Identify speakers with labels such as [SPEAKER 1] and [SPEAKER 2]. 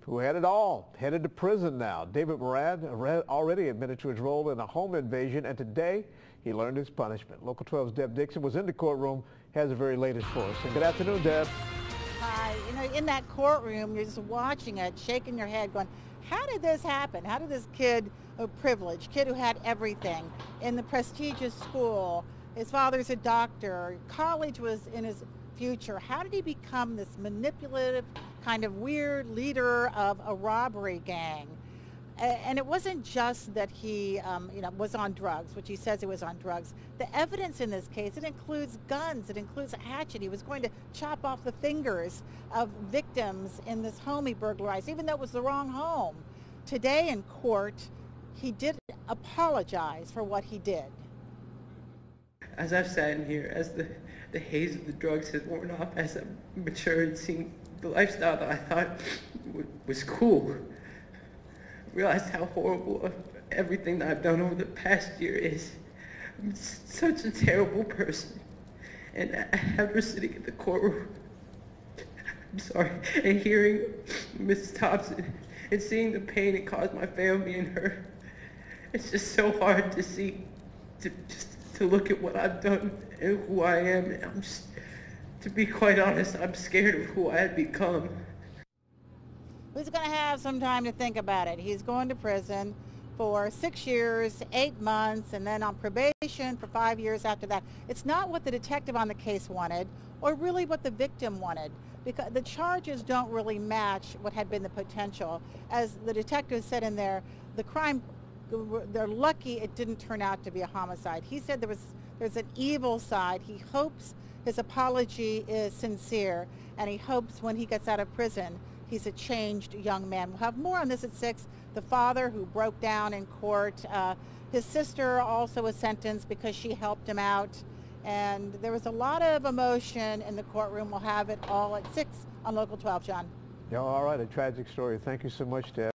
[SPEAKER 1] who had it all, headed to prison now. David Moran already admitted to his role in a home invasion, and today he learned his punishment. Local 12's Deb Dixon was in the courtroom, has the very latest for us. And good afternoon, Deb.
[SPEAKER 2] Hi. You know, in that courtroom, you're just watching it, shaking your head, going, how did this happen? How did this kid, a privileged kid who had everything, in the prestigious school, his father's a doctor, college was in his future, how did he become this manipulative, kind of weird leader of a robbery gang? And it wasn't just that he was on drugs, which he says he was on drugs. The evidence in this case, it includes guns, it includes a hatchet. He was going to chop off the fingers of victims in this home he burglarized, even though it was the wrong home. Today in court, he did apologize for what he did.
[SPEAKER 3] As I've sat in here, as the haze of the drugs has worn off, as I've matured and seen the lifestyle that I thought was cool, realized how horrible everything that I've done over the past year is. I'm such a terrible person. And after sitting in the courtroom, I'm sorry, and hearing Mrs. Thompson and seeing the pain it caused my family and her, it's just so hard to see, to look at what I've done and who I am. And I'm just, to be quite honest, I'm scared of who I had become.
[SPEAKER 2] He's going to have some time to think about it. He's going to prison for 6 years, 8 months, and then on probation for 5 years after that. It's not what the detective on the case wanted, or really what the victim wanted, because the charges don't really match what had been the potential. As the detective said in there, the crime, they're lucky it didn't turn out to be a homicide. He said there's an evil side. He hopes his apology is sincere, and he hopes when he gets out of prison he's a changed young man. We'll have more on this at 6. The father who broke down in court. His sister also was sentenced because she helped him out. And there was a lot of emotion in the courtroom. We'll have it all at 6 on Local 12, John.
[SPEAKER 1] Yeah, all right, a tragic story. Thank you so much, Deb.